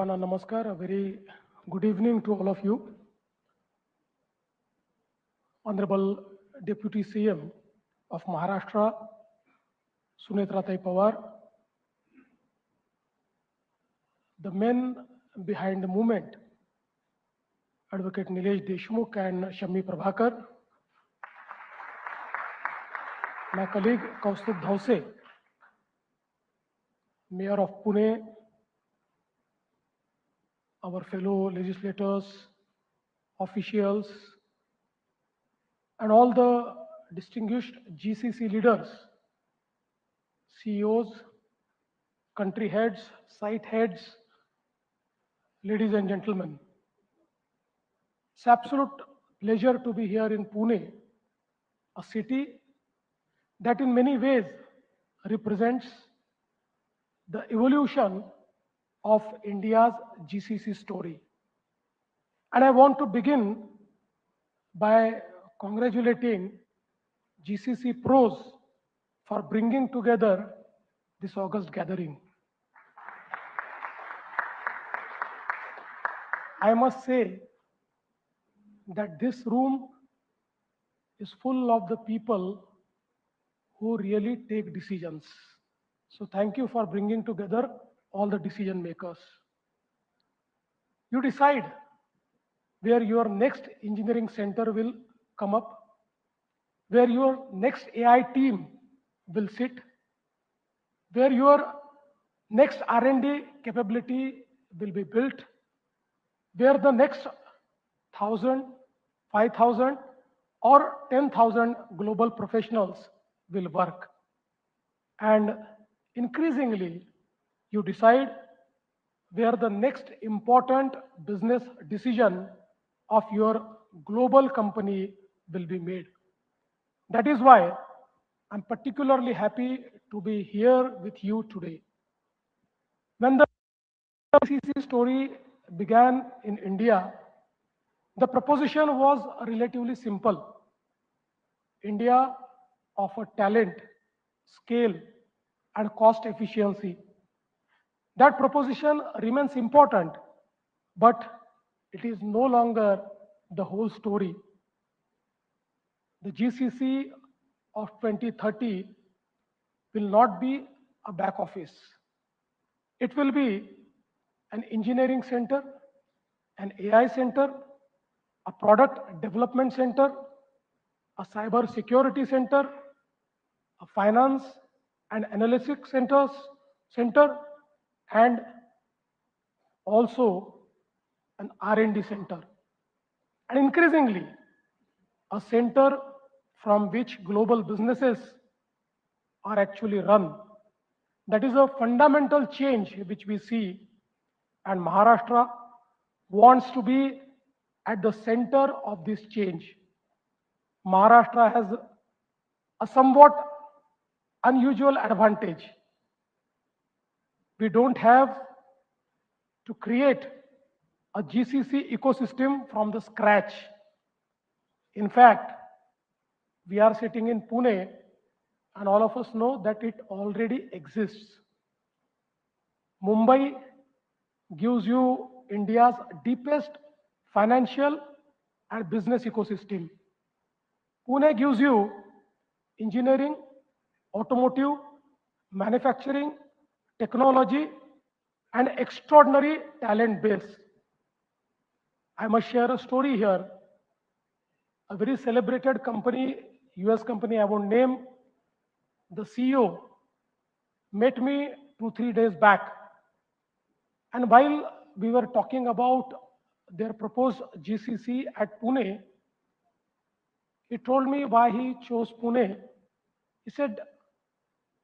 Namaskar, a very good evening to all of you. Honorable Deputy CM of Maharashtra, Sunetratai Pawar, the men behind the movement, Advocate Nilesh Deshmukh and Shammi Prabhakar, my colleague Kaustubh Dhause, Mayor of Pune, our fellow legislators, officials, and all the distinguished GCC leaders, CEOs, country heads, site heads, ladies and gentlemen. It's absolute pleasure to be here in Pune, a city that in many ways represents the evolution of India's GCC story. And I want to begin by congratulating GCC pros for bringing together this August gathering. I must say that this room is full of the people who really take decisions. So thank you for bringing together all the decision makers. You decide where your next engineering center will come up, where your next AI team will sit, where your next R&D capability will be built, where the next 1,000, 5,000 or 10,000 global professionals will work. And increasingly, you decide where the next important business decision of your global company will be made. That is why I'm particularly happy to be here with you today. When the GCC story began in India, the proposition was relatively simple. India offered talent, scale, and cost efficiency. That proposition remains important, but it is no longer the whole story. The GCC of 2030 will not be a back office. It will be an engineering center, an AI center, a product development center, a cyber security center, a finance and analytics center, and also an R&D center. And increasingly, a center from which global businesses are actually run. That is a fundamental change which we see, and Maharashtra wants to be at the center of this change. Maharashtra has a somewhat unusual advantage. We don't have to create a GCC ecosystem from the scratch. In fact, we are sitting in Pune and all of us know that it already exists. Mumbai gives you India's deepest financial and business ecosystem. Pune gives you engineering, automotive, manufacturing, technology, and extraordinary talent base. I must share a story here. A very celebrated company, US company I won't name, the CEO met me 2-3 days back. And while we were talking about their proposed GCC at Pune, he told me why he chose Pune. He said,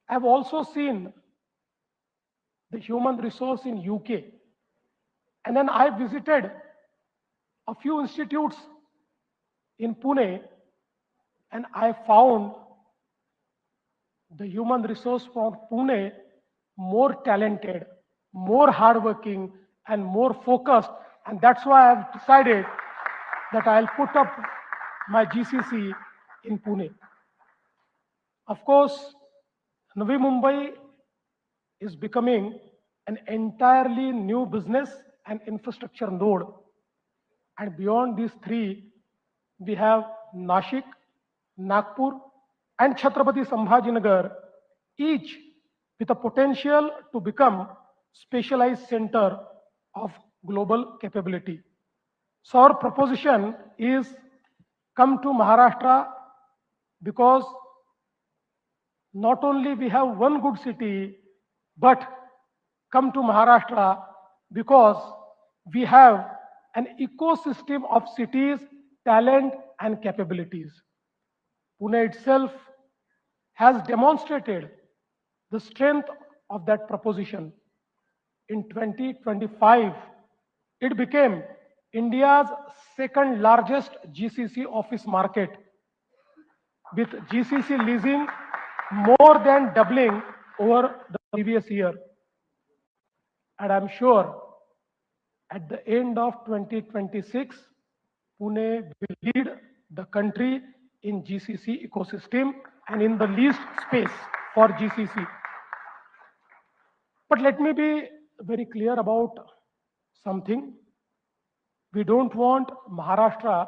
I've also seen the human resource in UK. And then I visited a few institutes in Pune and I found the human resource from Pune more talented, more hardworking, and more focused. And that's why I've decided that I'll put up my GCC in Pune. Of course, Navi Mumbai is becoming an entirely new business and infrastructure node. And beyond these three, we have Nashik, Nagpur, and Chhatrapati Sambhajinagar, each with a potential to become specialized center of global capability. So our proposition is come to Maharashtra because not only we have one good city, but come to Maharashtra because we have an ecosystem of cities, talent, and capabilities. Pune itself has demonstrated the strength of that proposition. In 2025, it became India's second largest GCC office market, with GCC leasing more than doubling over the previous year. And I'm sure at the end of 2026, Pune will lead the country in GCC ecosystem and in the least space for GCC. But let me be very clear about something. We don't want Maharashtra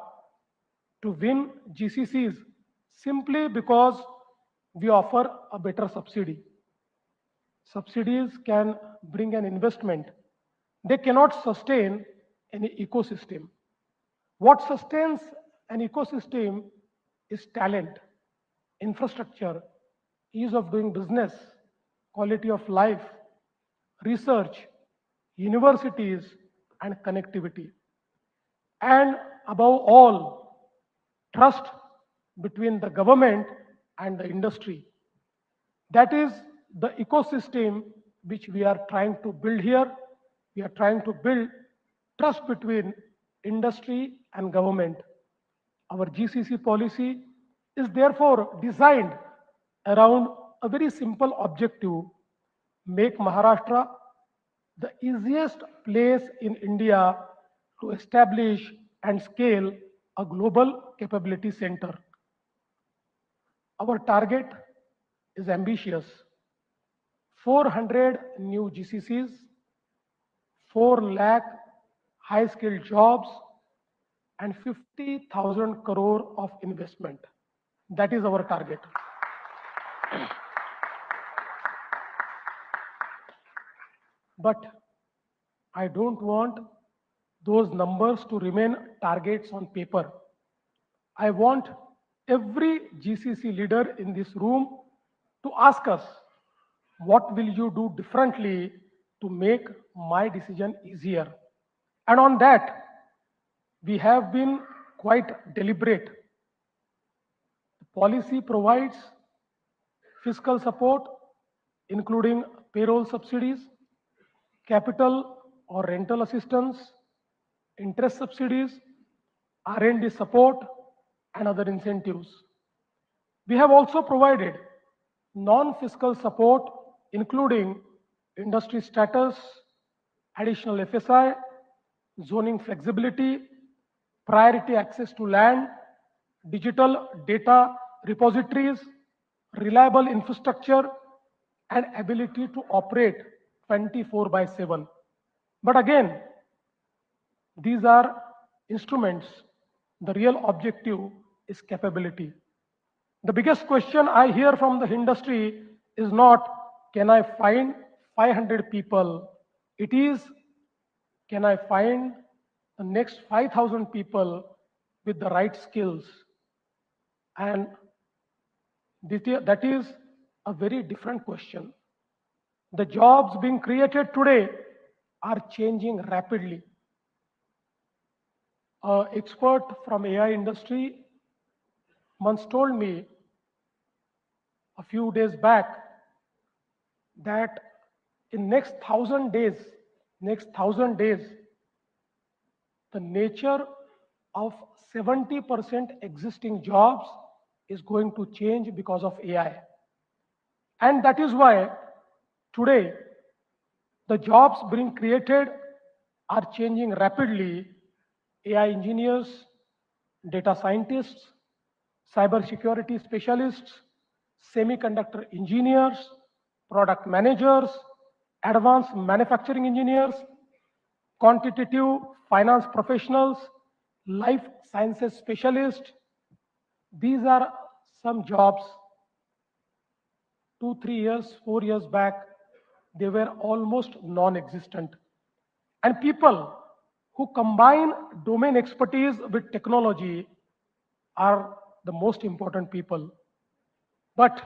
to win GCCs simply because we offer a better subsidy. Subsidies can bring an investment. They cannot sustain any ecosystem. What sustains an ecosystem is talent, infrastructure, ease of doing business, quality of life, research, universities, and connectivity. And above all, trust between the government and the industry. That is the ecosystem which we are trying to build here. We are trying to build trust between industry and government. Our GCC policy is therefore designed around a very simple objective: make Maharashtra the easiest place in India to establish and scale a global capability center. Our target is ambitious: 400 new GCCs, 4 lakh high skilled jobs, and 50,000 crore of investment. That is our target. But I don't want those numbers to remain targets on paper. I want every GCC leader in this room to ask us, what will you do differently to make my decision easier? And on that, we have been quite deliberate. The policy provides fiscal support, including payroll subsidies, capital or rental assistance, interest subsidies, R&D support, and other incentives. We have also provided non-fiscal support, including industry status, additional FSI, zoning flexibility, priority access to land, digital data repositories, reliable infrastructure, and ability to operate 24 by 7. But again, these are instruments. The real objective is capability. The biggest question I hear from the industry is not, can I find 500 people? It is, can I find the next 5,000 people with the right skills? And that is a very different question. The jobs being created today are changing rapidly. An expert from AI industry once told me a few days back that in next thousand days, the nature of 70% existing jobs is going to change because of AI. And that is why today the jobs being created are changing rapidly. AI engineers, data scientists, cybersecurity specialists, semiconductor engineers, product managers, advanced manufacturing engineers, quantitative finance professionals, life sciences specialists. These are some jobs 2, 3 years, 4 years back, they were almost non existent. And people who combine domain expertise with technology are the most important people. But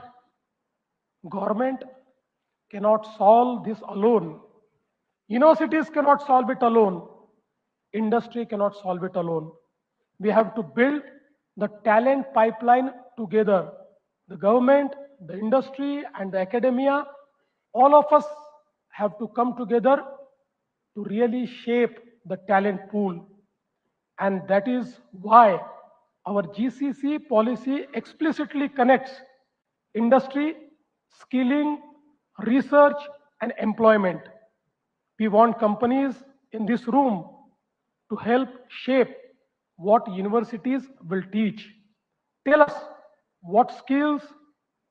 government cannot solve this alone. Universities cannot solve it alone. Industry cannot solve it alone. We have to build the talent pipeline together. The government, the industry, and the academia, all of us have to come together to really shape the talent pool. And that is why our GCC policy explicitly connects industry, skilling, research, and employment. We want companies in this room to help shape what universities will teach. Tell us what skills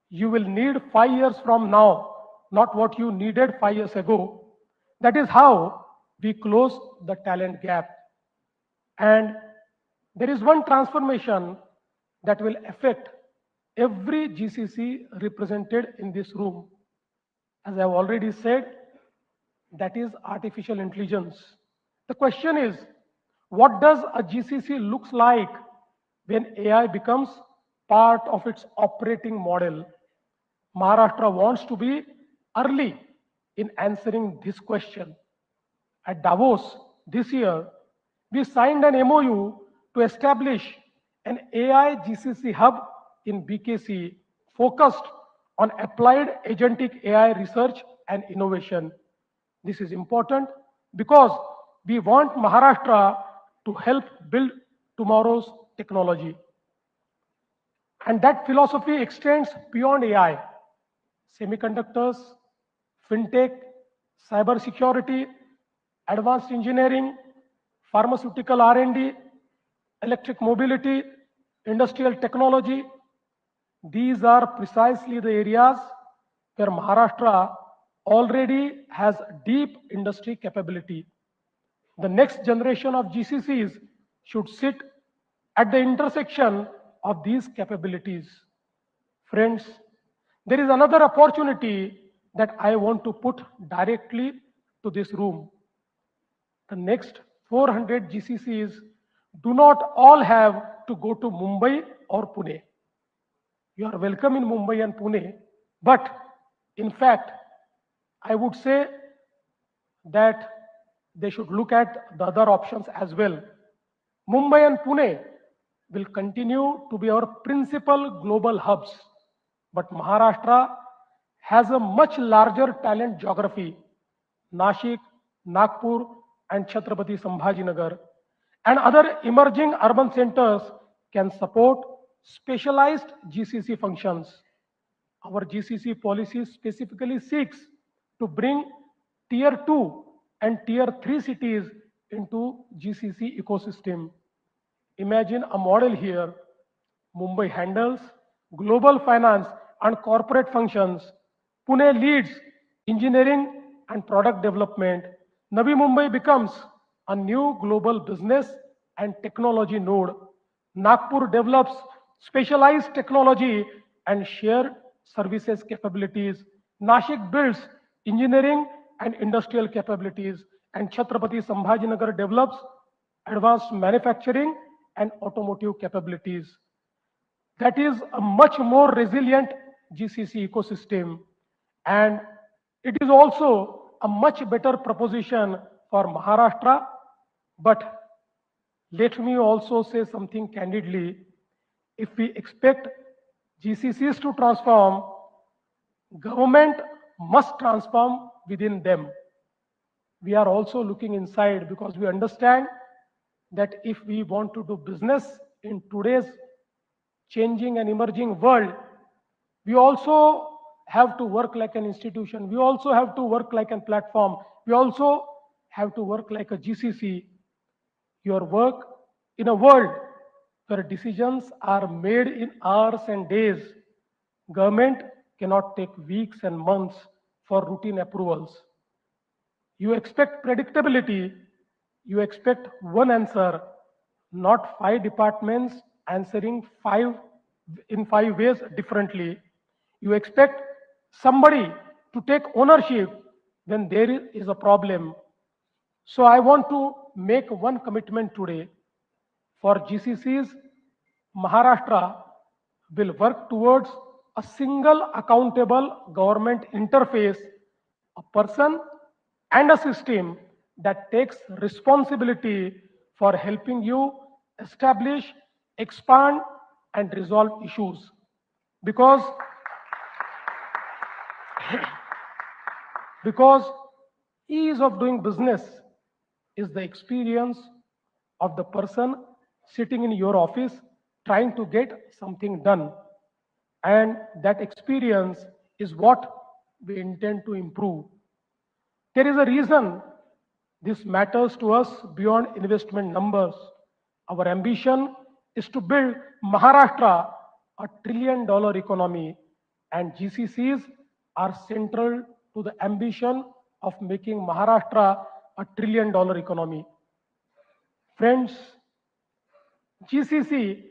you will need 5 years from now, not what you needed 5 years ago. That is how we close the talent gap. And there is one transformation that will affect every GCC represented in this room. As I've already said, that is artificial intelligence. The question is, what does a GCC looks like when AI becomes part of its operating model? Maharashtra wants to be early in answering this question. At Davos this year, we signed an MOU to establish an AI GCC hub in BKC focused on applied agentic AI research and innovation. This is important because we want Maharashtra to help build tomorrow's technology. And that philosophy extends beyond AI. Semiconductors, fintech, cybersecurity, advanced engineering, pharmaceutical R&D, electric mobility, industrial technology. These are precisely the areas where Maharashtra already has deep industry capability. The next generation of GCCs should sit at the intersection of these capabilities. Friends, there is another opportunity that I want to put directly to this room. The next 400 GCCs do not all have to go to Mumbai or Pune. You are welcome in Mumbai and Pune, but in fact, I would say that they should look at the other options as well. Mumbai and Pune will continue to be our principal global hubs, but Maharashtra has a much larger talent geography. Nashik, Nagpur, and Chhatrapati Sambhajinagar, and other emerging urban centers can support specialized GCC functions. Our GCC policy specifically seeks to bring tier 2 and tier 3 cities into GCC ecosystem. Imagine a model here. Mumbai handles global finance and corporate functions. Pune leads engineering and product development. Navi Mumbai becomes a new global business and technology node. Nagpur develops specialized technology and shared services capabilities. Nashik builds engineering and industrial capabilities. And Chhatrapati Sambhajinagar develops advanced manufacturing and automotive capabilities. That is a much more resilient GCC ecosystem. And it is also a much better proposition for Maharashtra. But let me also say something candidly. If we expect GCCs to transform, government must transform within them. We are also looking inside because we understand that if we want to do business in today's changing and emerging world, we also have to work like an institution. We also have to work like a platform. We also have to work like a GCC. Your work in a world where decisions are made in hours and days. Government cannot take weeks and months for routine approvals. You expect predictability. You expect one answer, not five departments answering in 5 ways differently. You expect somebody to take ownership when there is a problem. So I want to make one commitment today. For GCCs, Maharashtra will work towards a single accountable government interface, a person and a system that takes responsibility for helping you establish, expand, and resolve issues. Because, because ease of doing business is the experience of the person sitting in your office trying to get something done. And that experience is what we intend to improve. There is a reason this matters to us beyond investment numbers. Our ambition is to build Maharashtra a $1 trillion economy, and GCCs are central to the ambition of making Maharashtra a $1 trillion economy. Friends, GCC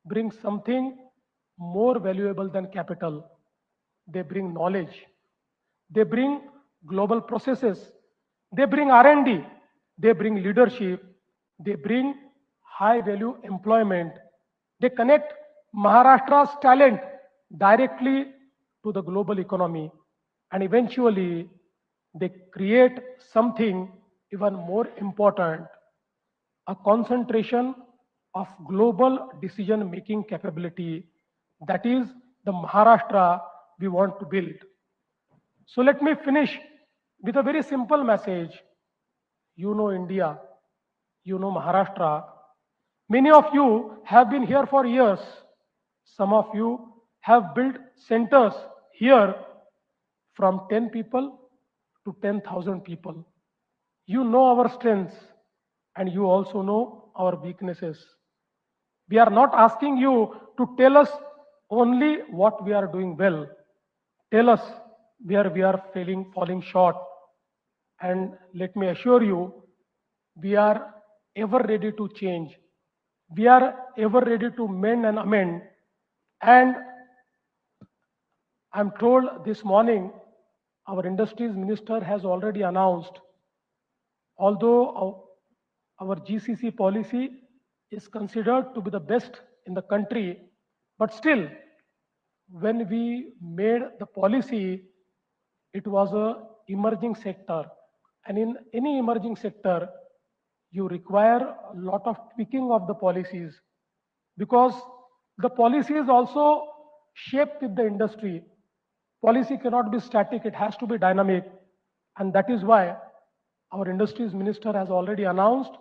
brings something more valuable than capital. They bring knowledge. They bring global processes. They bring R&D. They bring leadership. They bring high value employment. They connect Maharashtra's talent directly to the global economy. And eventually, they create something even more important, a concentration of global decision making capability. That is the Maharashtra we want to build. So let me finish with a very simple message. You know India, you know Maharashtra. Many of you have been here for years. Some of you have built centers here from 10 people to 10,000 people. You know our strengths and you also know our weaknesses. We are not asking you to tell us only what we are doing well. Tell us where we are falling short. And let me assure you, we are ever ready to change. We are ever ready to mend and amend. And I'm told this morning, our industries minister has already announced, although our GCC policy is considered to be the best in the country, but still, when we made the policy, it was a emerging sector. And in any emerging sector, you require a lot of tweaking of the policies because the policy is also shaped with the industry. Policy cannot be static, it has to be dynamic. And that is why our industries minister has already announced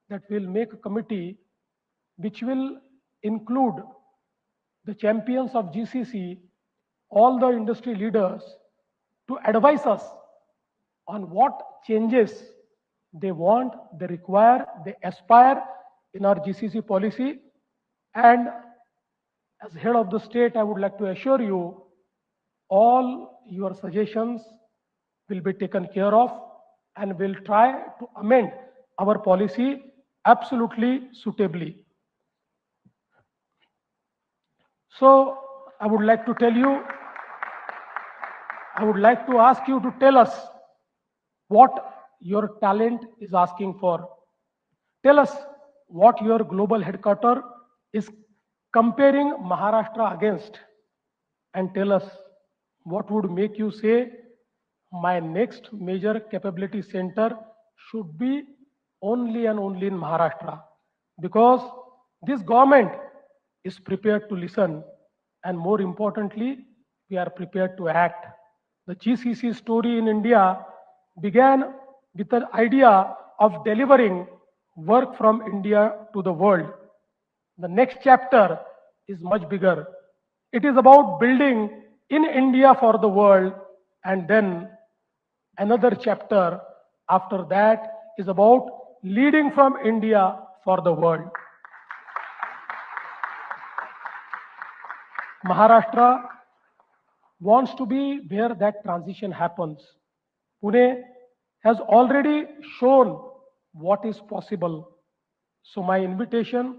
that we'll make a committee which will include the champions of GCC, all the industry leaders to advise us on what changes they want, they require, they aspire in our GCC policy. And as head of the state, I would like to assure you all your suggestions will be taken care of and will try to amend our policy absolutely suitably. So I would like to tell you, I would like to ask you to tell us what your talent is asking for. Tell us what your global headquarter is comparing Maharashtra against, and tell us what would make you say my next major capability center should be only and only in Maharashtra, because this government is prepared to listen, and more importantly, we are prepared to act. The GCC story in India began with the idea of delivering work from India to the world. The next chapter is much bigger. It is about building in India for the world, and then another chapter after that is about leading from India for the world. Maharashtra wants to be where that transition happens. Pune has already shown what is possible. So my invitation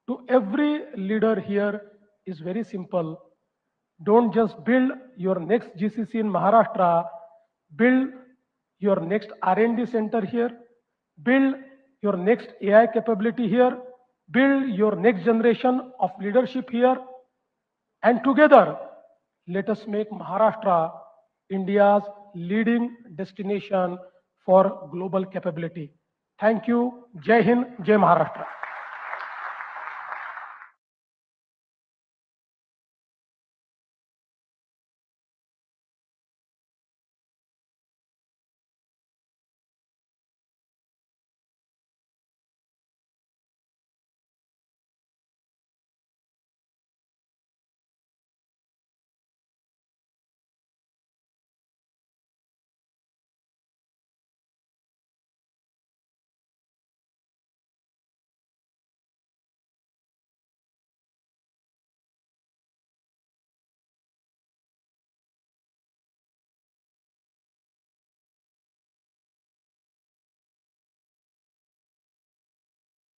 to every leader here is very simple. Don't just build your next GCC in Maharashtra, build your next R&D center here, build your next AI capability here, build your next generation of leadership here, and together, let us make Maharashtra India's leading destination for global capability. Thank you. Jai Hind, Jai Maharashtra.